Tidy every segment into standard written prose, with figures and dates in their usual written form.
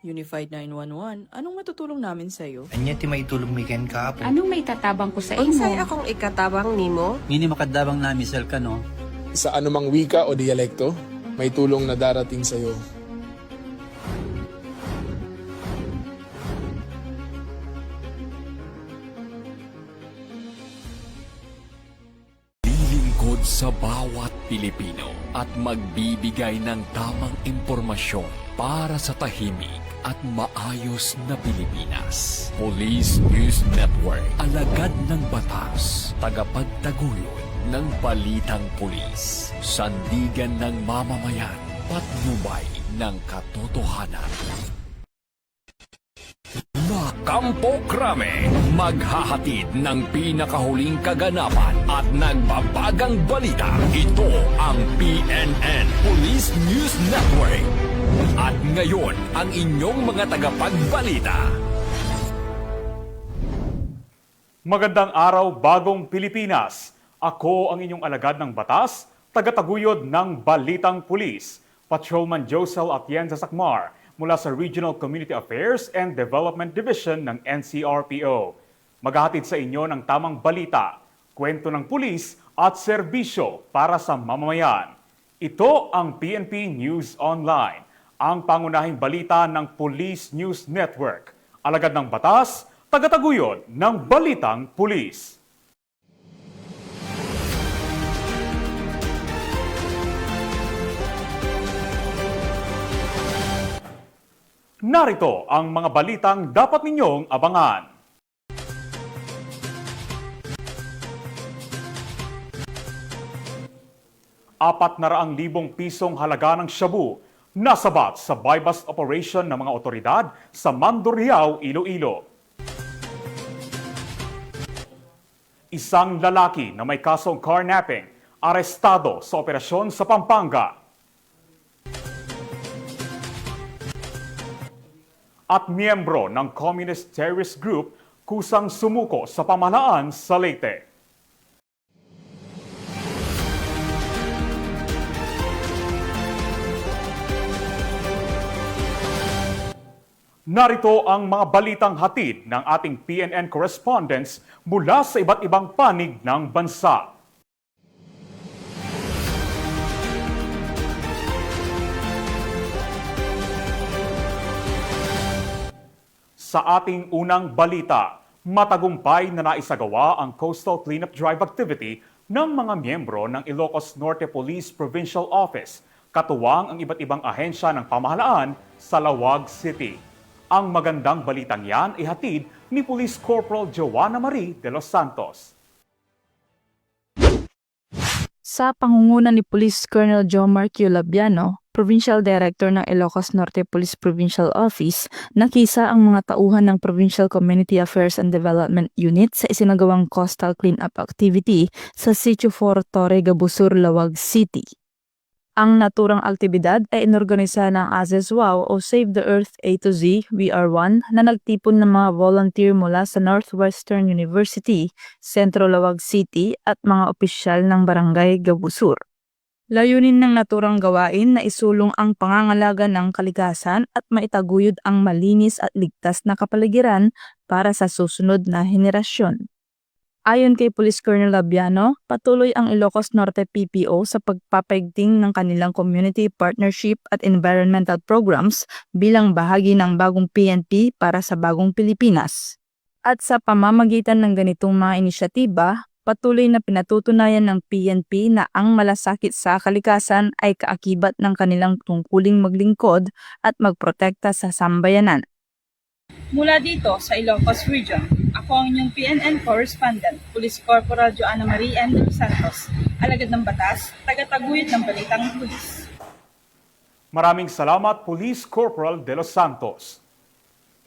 Unified 911, anong matutulong namin sa'yo? Anya ti maitulong mi ken kaapo. Anong may tatabang ko sa Unsay imo? akong ikatabang nimo? Ngini makadabang na misal ka no. Sa anumang wika o dialekto, may tulong na darating sa iyo. Lilingkod sa bawat Pilipino at magbibigay ng tamang impormasyon para sa tahimik at maayos na Pilipinas. Police News Network, alagad ng batas, tagapagtaguyod ng balitang pulis, sandigan ng mamamayan, patnubay ng katotohanan. Kampo Krame, maghahatid ng pinakahuling kaganapan at nagbabagang balita. Ito ang PNN Police News Network. At ngayon, ang inyong mga tagapagbalita. Magandang araw, bagong Pilipinas. Ako ang inyong alagad ng batas, tagataguyod ng Balitang Pulis, Patrolman Josel Atienza Sacmar, mula sa Regional Community Affairs and Development Division ng NCRPO. Maghahatid sa inyo ng tamang balita, kwento ng pulis at serbisyo para sa mamamayan. Ito ang PNP News Online, ang pangunahing balita ng Police News Network. Alagad ng batas, tagataguyod ng Balitang Pulis. Narito ang mga balitang dapat ninyong abangan. ₱400,000 halaga ng shabu nasabat sa buy-bust operation ng mga otoridad sa Mandurriao, Iloilo. Isang lalaki na may kasong carnapping arestado sa operasyon sa Pampanga. At miyembro ng Communist Terrorist Group kusang sumuko sa pamahalaan sa Leyte. Narito ang mga balitang hatid ng ating PNN correspondents mula sa iba't ibang panig ng bansa. Sa ating unang balita, matagumpay na naisagawa ang coastal cleanup drive activity ng mga miyembro ng Ilocos Norte Police Provincial Office, katuwang ang iba't ibang ahensya ng pamahalaan sa Lawag City. Ang magandang balitang yan ay hatid ni Police Corporal Joanna Marie de los Santos. Sa pangunguna ni Police Colonel Jomar Q. Labiano, Provincial Director ng Ilocos Norte Police Provincial Office, nakisa ang mga tauhan ng Provincial Community Affairs and Development Unit sa isinagawang coastal cleanup activity sa Sitio 4 Torre Gabusur, Lawag City. Ang naturang aktibidad ay inorganisa ng ASESWAO o Save the Earth A to Z, WR1, na nagtipon ng mga volunteer mula sa Northwestern University, Centro Lawag City at mga opisyal ng Barangay Gabusur. Layunin ng naturang gawain na isulong ang pangangalaga ng kalikasan at maitaguyod ang malinis at ligtas na kapaligiran para sa susunod na henerasyon. Ayon kay Police Colonel Labiano, patuloy ang Ilocos Norte PPO sa pagpapaigting ng kanilang community partnership at environmental programs bilang bahagi ng bagong PNP para sa bagong Pilipinas. At sa pamamagitan ng ganitong mga inisyatiba, patuloy na pinatutunayan ng PNP na ang malasakit sa kalikasan ay kaakibat ng kanilang tungkuling maglingkod at magprotekta sa sambayanan. Mula dito sa Ilocos Region, ako ang inyong PNN correspondent, Police Corporal Joanna Marie M. de los Santos, alagad ng batas, tagataguyod ng Balitang Pulis. Maraming salamat, Police Corporal de los Santos.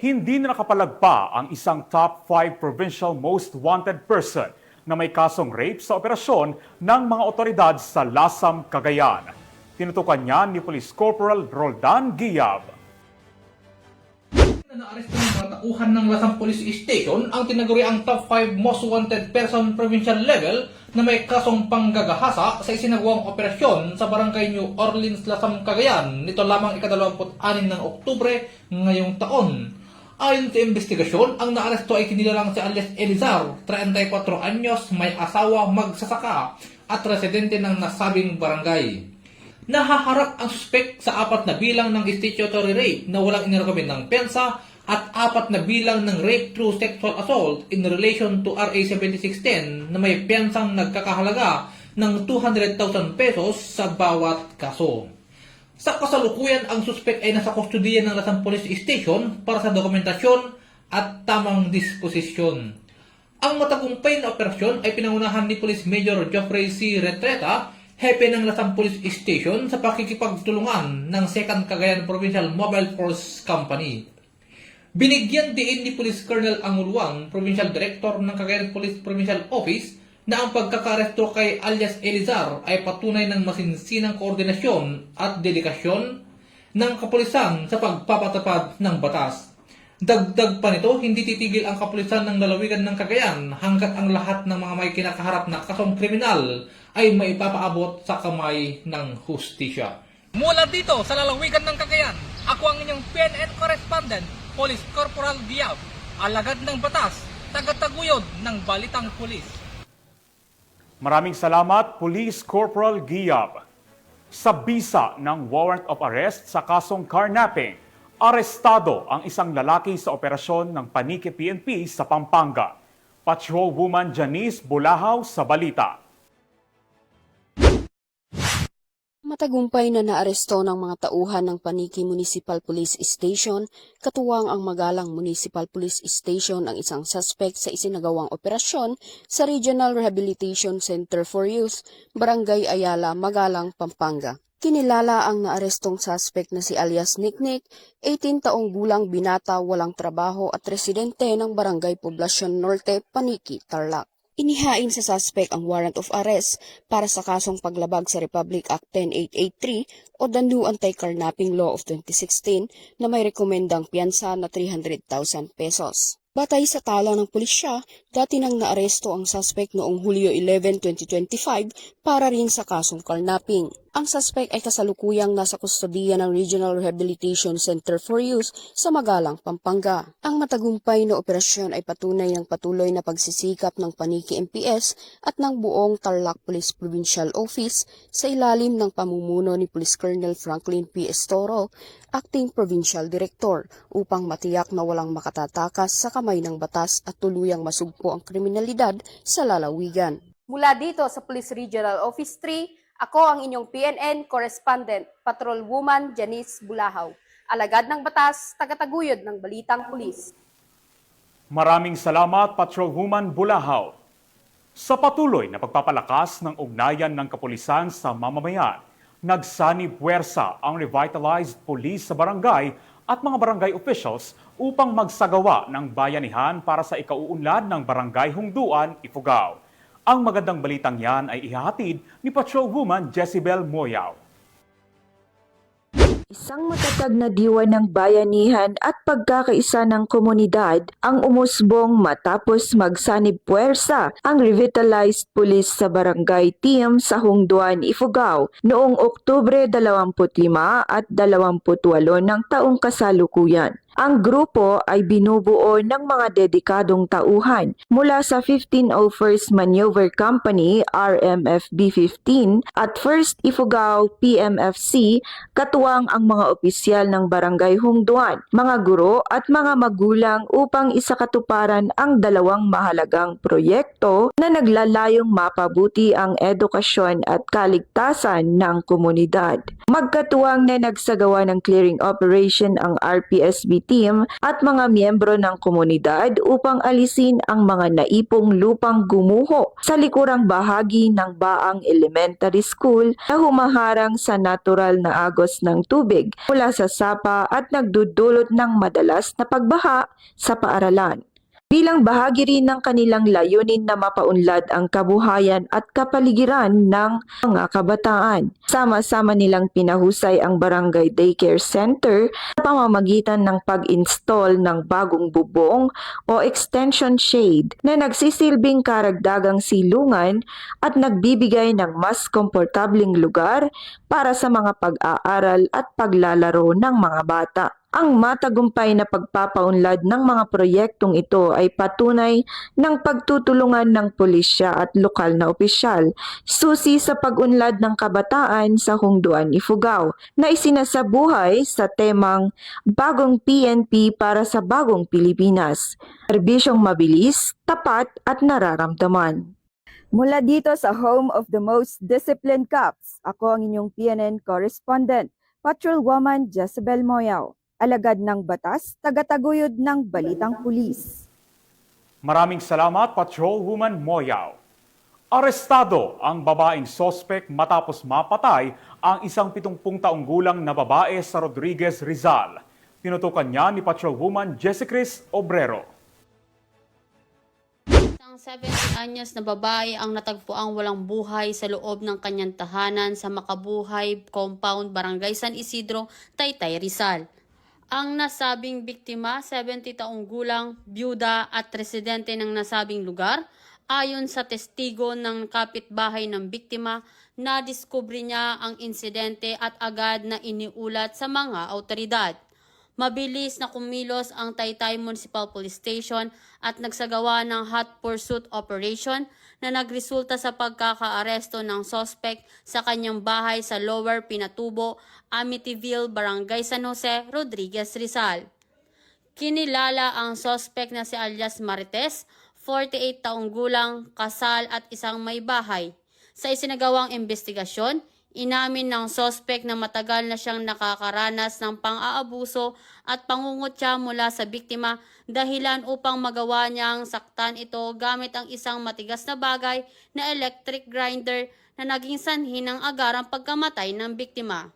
Hindi na nakapalagpa ang isang top 5 provincial most wanted person na may kasong rape sa operasyon ng mga otoridad sa Lasam, Cagayan. Tinutukan niya ni Police Corporal Roldan Guiab. Na-aresto ng mga tauhan ng Lasam Police Station ang tinaguri ang top 5 most wanted person provincial level na may kasong panggagahasa sa isinagawang operasyon sa Barangay New Orleans, Lasam, Cagayan nito lamang ika-26 ng Oktubre ngayong taon. Ayon sa investigasyon, ang naaresto ay kinilalang si alias Elizar, 34 anyos, may asawa, magsasaka at residente ng nasabing barangay. Nahaharap ang suspek sa 4 na bilang ng statutory rape na walang inirekomend ng pensa at 4 na bilang ng rape through sexual assault in relation to RA 7610 na may pensang nagkakahalaga ng 200,000 pesos sa bawat kaso. Sa kasalukuyan, ang suspek ay nasa kustodiya ng Lasam Police Station para sa dokumentasyon at tamang disposisyon. Ang matagumpay na operasyon ay pinangunahan ni Police Major Geoffrey C. Retreta, hepe ng Lasam Police Station sa pakikipagtulungan ng 2nd Cagayan Provincial Mobile Force Company. Binigyan din ni Police Colonel Anguluang, Provincial Director ng Cagayan Police Provincial Office, na ang pagkakaresto kay alias Elizar ay patunay ng masinsinang koordinasyon at dedikasyon ng kapulisan sa pagpapatupad ng batas. Dagdag pa nito, hindi titigil ang kapulisan ng lalawigan ng Cagayan hanggat ang lahat ng mga may kinakaharap na kasong kriminal ay maipapaabot sa kamay ng hustisya. Mula dito sa lalawigan ng Cagayan, ako ang inyong PNN correspondent, Police Corporal Giab, alagad ng batas, tagataguyod ng Balitang Pulis. Maraming salamat, Police Corporal Giab. Sa bisa ng warrant of arrest sa kasong carnapping, arestado ang isang lalaki sa operasyon ng Paniki PNP sa Pampanga. Patrolwoman Janice Bulahaw sa balita. Matagumpay na naaresto ng mga tauhan ng Paniki Municipal Police Station, katuwang ang Magalang Municipal Police Station ang isang suspect sa isinagawang operasyon sa Regional Rehabilitation Center for Youth, Barangay Ayala, Magalang, Pampanga. Kinilala ang naarestong suspect na si alias Niknik, 18 taong gulang binata, walang trabaho at residente ng Barangay Poblacion Norte, Paniki, Tarlac. Inihain sa suspect ang warrant of arrest para sa kasong paglabag sa Republic Act 10883 o the New Anti-Carnapping Law of 2016 na may rekomendang piyansa na 300,000 pesos. Batay sa tala ng pulisya, dati nang naaresto ang suspect noong Hulyo 11, 2025 para rin sa kasong carnapping. Ang suspect ay kasalukuyang nasa kustodiya ng Regional Rehabilitation Center for Youth sa Magalang, Pampanga. Ang matagumpay na operasyon ay patunay ng patuloy na pagsisikap ng Paniki MPS at ng buong Tarlac Police Provincial Office sa ilalim ng pamumuno ni Police Colonel Franklin P. Estoro, Acting Provincial Director, upang matiyak na walang makatatakas sa kamay ng batas at tuluyang masugpo ang kriminalidad sa lalawigan. Mula dito sa Police Regional Office 3, ako ang inyong PNN Correspondent, Patrolwoman Janice Bulahaw, alagad ng batas, tagataguyod ng Balitang Pulis. Maraming salamat, Patrolwoman Bulahaw. Sa patuloy na pagpapalakas ng ugnayan ng kapulisan sa mamamayan, nagsanib puwersa ang revitalized police sa barangay at mga barangay officials upang magsagawa ng bayanihan para sa ikauunlad ng Barangay Hungduan, Ifugao. Ang magandang balitang yan ay ihahatid ni Patrolwoman Jezebel Moyaw. Isang matatag na diwa ng bayanihan at pagkakaisa ng komunidad ang umusbong matapos magsanib puwersa ang revitalized police sa barangay team sa Hungduan, Ifugao noong Oktubre 25 at 28 ng taong kasalukuyan. Ang grupo ay binubuo ng mga dedikadong tauhan mula sa 1501st Maneuver Company RMFB 15 at 1st Ifugao PMFC, katuwang ang mga opisyal ng Barangay Hungduan, mga guro at mga magulang upang isakatuparan ang dalawang mahalagang proyekto na naglalayong mapabuti ang edukasyon at kaligtasan ng komunidad. Magkatuwang na nagsagawa ng clearing operation ang RPSB team at mga miyembro ng komunidad upang alisin ang mga naipong lupang gumuho sa likurang bahagi ng Baang Elementary School na humaharang sa natural na agos ng tubig mula sa sapa at nagdudulot ng madalas na pagbaha sa paaralan. bilang bahagi rin ng kanilang layunin na mapaunlad ang kabuhayan at kapaligiran ng mga kabataan. Sama-sama nilang pinahusay ang Barangay Daycare Center sa pamamagitan ng pag-install ng bagong bubong o extension shade na nagsisilbing karagdagang silungan at nagbibigay ng mas komportabling lugar para sa mga pag-aaral at paglalaro ng mga bata. Ang matagumpay na pagpapaunlad ng mga proyektong ito ay patunay ng pagtutulungan ng pulisya at lokal na opisyal, susi sa pag-unlad ng kabataan sa Hungduan, Ifugao, na isinasabuhay sa temang Bagong PNP para sa Bagong Pilipinas. Serbisyong mabilis, tapat at nararamdaman. Mula dito sa home of the most disciplined cops, ako ang inyong PNN correspondent, Patrolwoman Jezebel Moyao. Alagad ng batas, tagataguyod ng balitang pulis. Maraming salamat, Patrolwoman Moyao. Arestado ang babaeng sospek matapos mapatay ang isang 70 taong gulang na babae sa Rodriguez, Rizal. Tinutukan niya ni Patrolwoman Jessicris Obrero. Isang 70 anyos na babae ang natagpuang walang buhay sa loob ng kanyang tahanan sa Makabuhay Compound, Barangay San Isidro, Taytay, Rizal. Ang nasabing biktima, 70 taong gulang, byuda at residente ng nasabing lugar, ayon sa testigo ng kapitbahay ng biktima, nadiskubre niya ang insidente at agad na iniulat sa mga awtoridad. Mabilis na kumilos ang Taytay Municipal Police Station at nagsagawa ng hot pursuit operation na nagresulta sa pagkakaaresto ng suspect sa kanyang bahay sa Lower Pinatubo, Amityville, Barangay San Jose, Rodriguez, Rizal. Kinilala ang suspect na si alias Marites, 48 taong gulang, kasal at isang may bahay. Sa isinagawang investigasyon, inamin ng suspect na matagal na siyang nakakaranas ng pang-aabuso at pangungutya mula sa biktima dahilan upang magawa niyang saktan ito gamit ang isang matigas na bagay na electric grinder na naging sanhi ng agarang pagkamatay ng biktima.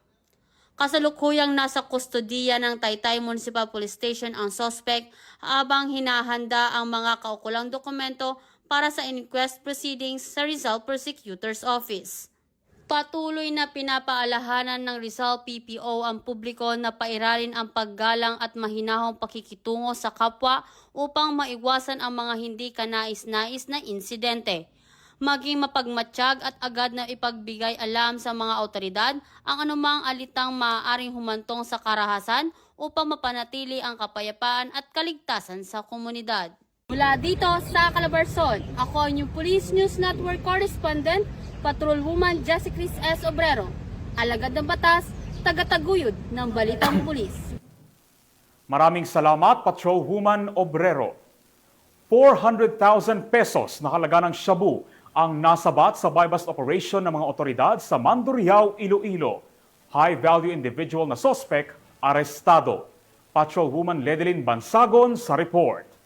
Kasalukuyang nasa kustodiya ng Taytay Municipal Police Station ang suspect habang hinahanda ang mga kaukulang dokumento para sa inquest proceedings sa Rizal Prosecutor's Office. Patuloy na pinapaalahanan ng Rizal PPO ang publiko na pairalin ang paggalang at mahinahong pakikitungo sa kapwa upang maiwasan ang mga hindi kanais-nais na insidente. Maging mapagmatsyag at agad na ipagbigay alam sa mga awtoridad ang anumang alitang maaaring humantong sa karahasan upang mapanatili ang kapayapaan at kaligtasan sa komunidad. Mula dito sa Calabarzon, ako ang inyong Police News Network Correspondent, Patrolwoman Jessicris S. Obrero, alagad ng batas, tagataguyod ng balitang pulis. Maraming salamat, Patrolwoman Obrero. 400,000 pesos na halaga ng shabu ang nasabat sa buy-bust operation ng mga otoridad sa Mandurriao, Iloilo. High-value individual na suspect, arestado. Patrolwoman Ledelyn Bansagon sa report.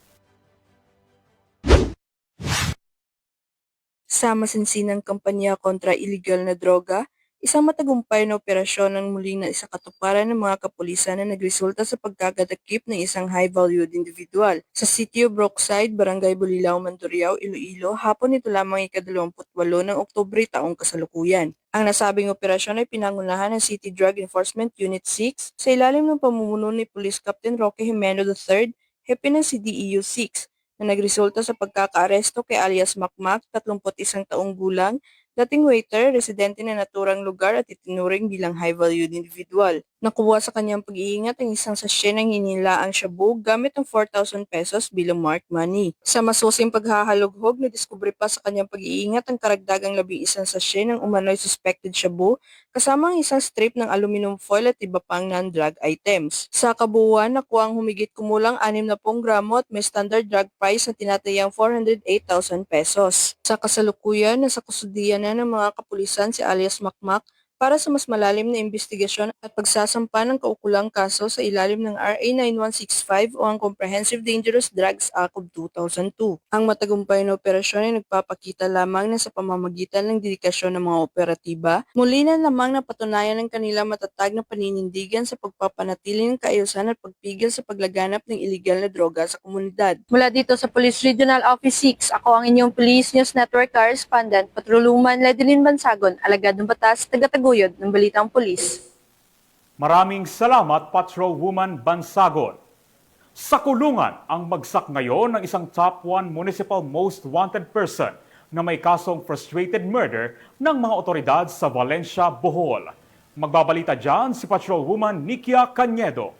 Sa masinsinang kampanya kontra illegal na droga, isang matagumpay na operasyon ang muling na isakatuparan ng mga kapulisan na nagresulta sa pagkakatakip ng isang high-valued individual. Sa Sitio Brookside, Barangay Bulilao, Mandurriao, Iloilo, hapon nito lamang ika-28 ng Oktubre taong kasalukuyan. Ang nasabing operasyon ay pinangunahan ng City Drug Enforcement Unit 6 sa ilalim ng pamumuno ni Police Captain Roque Jimeno III, hepe ng CDEU 6, na nagresulta sa pagkakaaresto kay alias Makmak, 31 taong gulang, dating waiter, residente na naturang lugar at itinuring bilang high-valued individual. Nakuha sa kanyang pag-iingat ang isang sachet ng hinilaang shabu gamit ang 4,000 pesos bilang marked money. Sa masusing paghahalughog, nadiskubre pa sa kanyang pag-iingat ang karagdagang 11 sachet ng umano'y suspected shabu kasama ang isang strip ng aluminum foil at iba pang non-drug items. Sa kabuuan, nakuha ang humigit kumulang 60 gramo at may standard drug price na tinatayang 408,000 pesos. Sa kasalukuyan, nasa kusudian na ng mga kapulisan si alias Makmak para sa mas malalim na investigasyon at pagsasampa ng kaukulang kaso sa ilalim ng RA 9165 o ang Comprehensive Dangerous Drugs Act of 2002. Ang matagumpay na operasyon ay nagpapakita lamang na sa pamamagitan ng dedikasyon ng mga operatiba, muli na lamang napatunayan ng kanilang matatag na paninindigan sa pagpapanatili ng kaayusan at pagpigil sa paglaganap ng iligal na droga sa komunidad. Mula dito sa Police Regional Office 6, ako ang inyong Police News Network Correspondent, Patroluman Ledeline Bansagon, alagad ng batas, tagataguyod ng Balitang Pulis. Maraming salamat, Patrolwoman Bansagon. Sa kulungan ang bagsak ngayon ng isang top 1 municipal most wanted person na may kasong frustrated murder ng mga otoridad sa Valencia, Bohol. Magbabalita dyan si Patrolwoman Nikia Cañedo.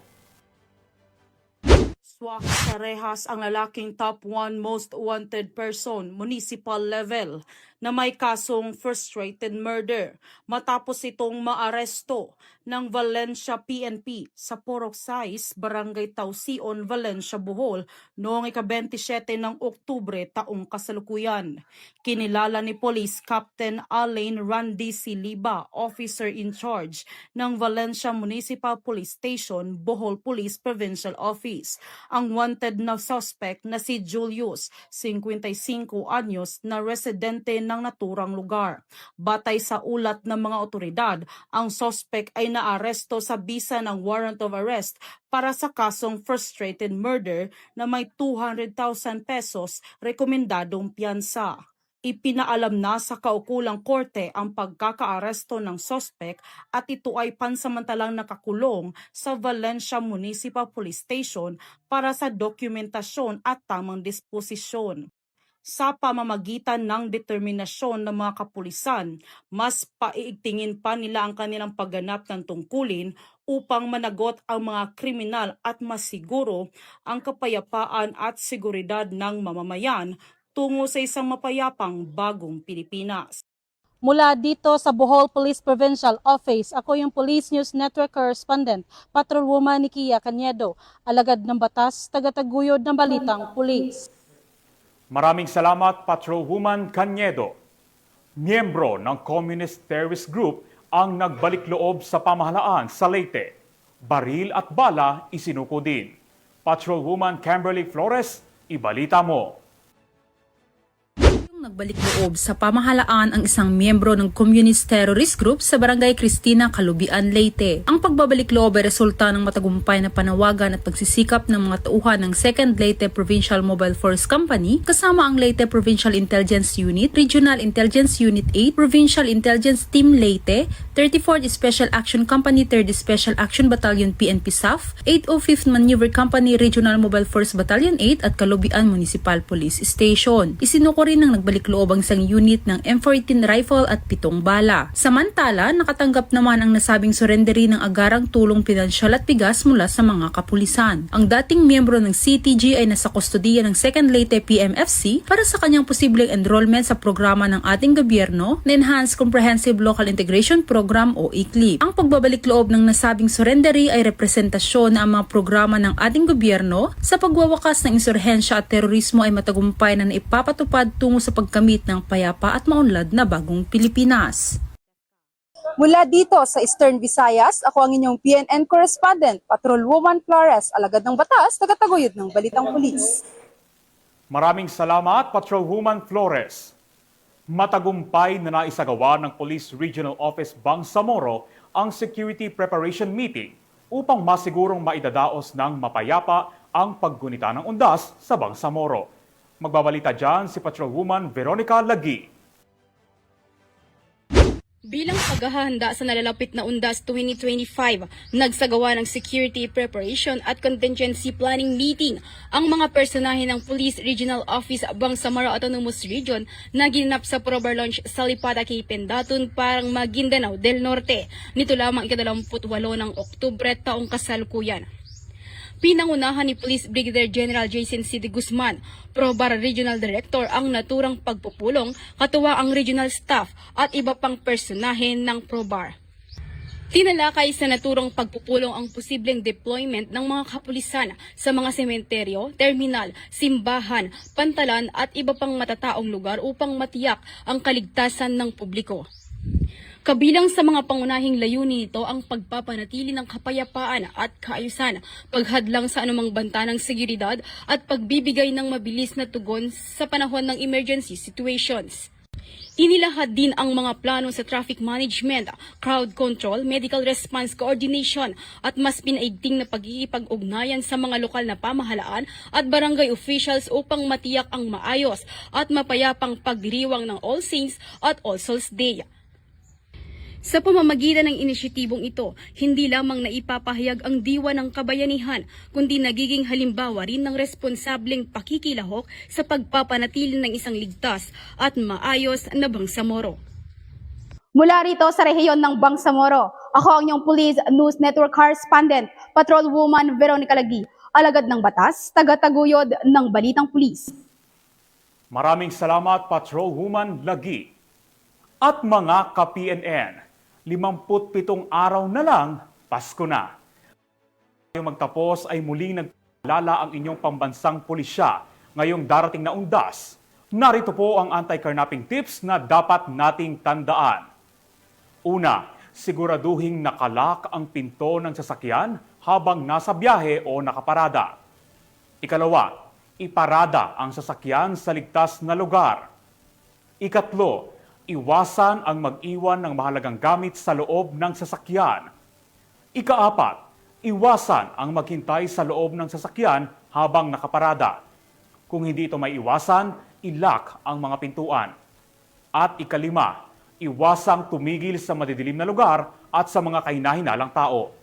Swak sa rehas ang lalaking top 1 most wanted person, municipal level, na may kasong frustrated murder matapos itong maaresto ng Valencia PNP sa Porok Sais, Barangay Tausion, Valencia, Bohol noong ika-27 ng Oktubre taong kasalukuyan. Kinilala ni Police Captain Alain Randy Siliba, officer in charge ng Valencia Municipal Police Station, Bohol Police Provincial Office, ang wanted na suspect na si Julius, 55 anyos, na residente ng naturang lugar. Batay sa ulat ng mga otoridad, ang suspect ay naaresto sa bisa ng warrant of arrest para sa kasong frustrated murder na may 200,000 pesos rekomendadong piyansa. Ipinaalam na sa kaukulang korte ang pagkakaaresto ng suspect at ito ay pansamantalang nakakulong sa Valencia Municipal Police Station para sa dokumentasyon at tamang disposisyon. Sa pamamagitan ng determinasyon ng mga kapulisan, mas paiigtingin pa nila ang kanilang pagganap ng tungkulin upang managot ang mga kriminal at masiguro ang kapayapaan at seguridad ng mamamayan tungo sa isang mapayapang bagong Pilipinas. Mula dito sa Bohol Police Provincial Office, ako yung Police News Network Correspondent, Patrolwoman Nikia Cañedo, alagad ng batas, tagataguyod ng Balitang Pulis. Maraming salamat, Patrolwoman Cañedo. Miyembro ng Communist Terrorist Group ang nagbalik loob sa pamahalaan sa Leyte. Baril at bala isinuko din. Patrolwoman Kimberly Flores, ibalita mo. Nagbalik loob sa pamahalaan ang isang miyembro ng Communist Terrorist Group sa Barangay Cristina, Calubian, Leyte. Ang pagbabalik loob ay resulta ng matagumpay na panawagan at pagsisikap ng mga tauhan ng 2nd Leyte Provincial Mobile Force Company kasama ang Leyte Provincial Intelligence Unit, Regional Intelligence Unit 8, Provincial Intelligence Team Leyte, 34th Special Action Company, 3rd Special Action Battalion PNP SAF, 805th Maneuver Company, Regional Mobile Force Battalion 8 at Calubian Municipal Police Station. Isinuko rin ng nagbalik loob ang isang unit ng M14 rifle at 7 bala. Samantala, nakatanggap naman ang nasabing surrendery ng agarang tulong pinansyal at bigas mula sa mga kapulisan. Ang dating miyembro ng CTG ay nasa kustodiya ng 2nd Leyte PMFC para sa kanyang posibleng enrollment sa programa ng ating gobyerno na Enhanced Comprehensive Local Integration Program o ECLIP. Ang pagbabalik loob ng nasabing surrendery ay representasyon na ang mga programa ng ating gobyerno sa pagwawakas ng insurhensya at terorismo ay matagumpay na naipapatupad tungo sa pagkamit ng payapa at maunlad na bagong Pilipinas. Mula dito sa Eastern Visayas, ako ang inyong PNN Correspondent, Patrolwoman Flores, alagad ng batas, tagataguyod ng Balitang Pulis. Maraming salamat, Patrolwoman Flores. Matagumpay na naisagawa ng Police Regional Office Bangsamoro ang Security Preparation Meeting upang masigurong maidadaos ng mapayapa ang paggunita ng undas sa Bangsamoro. Magbabalita dyan si Patrolwoman Veronica Lagi. Bilang paghahanda sa nalalapit na Undas 2025, nagsagawa ng Security Preparation at Contingency Planning Meeting ang mga personahe ng Police Regional Office Bangsamoro Autonomous Region na ginanap sa Probar Launch sa Lipata kay Pendatun, parang Maguindanao del Norte. Nito lamang ika-28 ng Oktubre taong kasalukuyan. Pinangunahan ni Police Brigadier General Jason C. de Guzman, Probar Regional Director, ang naturang pagpupulong, katuwa ang regional staff at iba pang personahe ng Probar. Tinalakay sa naturang pagpupulong ang posibleng deployment ng mga kapulisan sa mga sementeryo, terminal, simbahan, pantalan at iba pang matataong lugar upang matiyak ang kaligtasan ng publiko. Kabilang sa mga pangunahing layunin nito ang pagpapanatili ng kapayapaan at kaayusan, paghadlang sa anumang banta ng seguridad at pagbibigay ng mabilis na tugon sa panahon ng emergency situations. Inilahad din ang mga plano sa traffic management, crowd control, medical response coordination at mas pinaigting na pagkikipag-ugnayan sa mga lokal na pamahalaan at barangay officials upang matiyak ang maayos at mapayapang pagdiriwang ng All Saints at All Souls Day. Sa pamamagitan ng inisyatibong ito, hindi lamang naipapahayag ang diwa ng kabayanihan, kundi nagiging halimbawa rin ng responsableng pakikilahok sa pagpapanatili ng isang ligtas at maayos na Bangsamoro. Mula rito sa rehiyon ng Bangsamoro, ako ang inyong Police News Network Correspondent, Patrolwoman Veronica Lagi, alagad ng batas, tagataguyod ng Balitang Pulis. Maraming salamat, Patrolwoman Lagi. At mga ka-PNN, 57 araw na lang, Pasko na. Magtapos ay muling nagpaalala ang inyong pambansang pulisya ngayong darating na undas. Narito po ang anti-carnapping tips na dapat nating tandaan. Una, siguraduhing nakalak ang pinto ng sasakyan habang nasa biyahe o nakaparada. Ikalawa, iparada ang sasakyan sa ligtas na lugar. Ikatlo, iwasan ang mag-iwan ng mahalagang gamit sa loob ng sasakyan. Ikaapat, iwasan ang maghintay sa loob ng sasakyan habang nakaparada. Kung hindi ito may iwasan, ilock ang mga pintuan. At ikalima, iwasang tumigil sa madidilim na lugar at sa mga kahina-hinalang tao.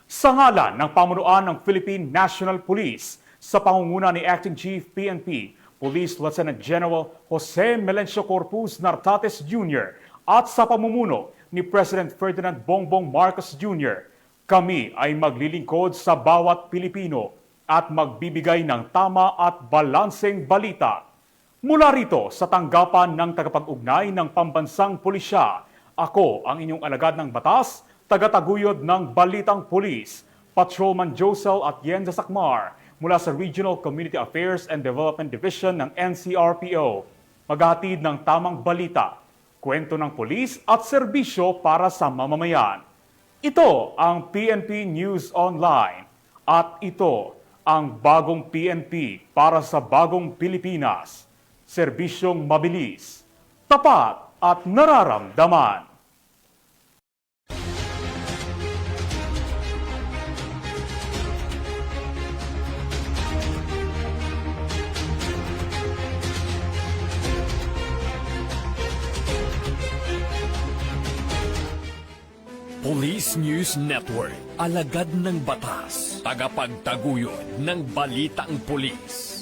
Sa ngalan ng pamunuan ng Philippine National Police, sa pangunguna ni Acting Chief PNP, Police Lieutenant General Jose Melencio Corpus Nartates Jr. at sa pamumuno ni President Ferdinand Bongbong Marcos Jr., kami ay maglilingkod sa bawat Pilipino at magbibigay ng tama at balanseng balita. Mula rito sa tanggapan ng tagapag-ugnay ng Pambansang Pulisya, ako ang inyong alagad ng batas, tagataguyod ng Balitang Pulis, Patrolman Josel Atienza Sacmar, mula sa Regional Community Affairs and Development Division ng NCRPO. Maghahatid ng tamang balita, kwento ng pulis at serbisyo para sa mamamayan. Ito ang PNP News Online at ito ang bagong PNP para sa bagong Pilipinas. Serbisyong mabilis, tapat at nararamdaman. Police News Network, alagad ng batas, tagapagtaguyod ng Balitang Pulis.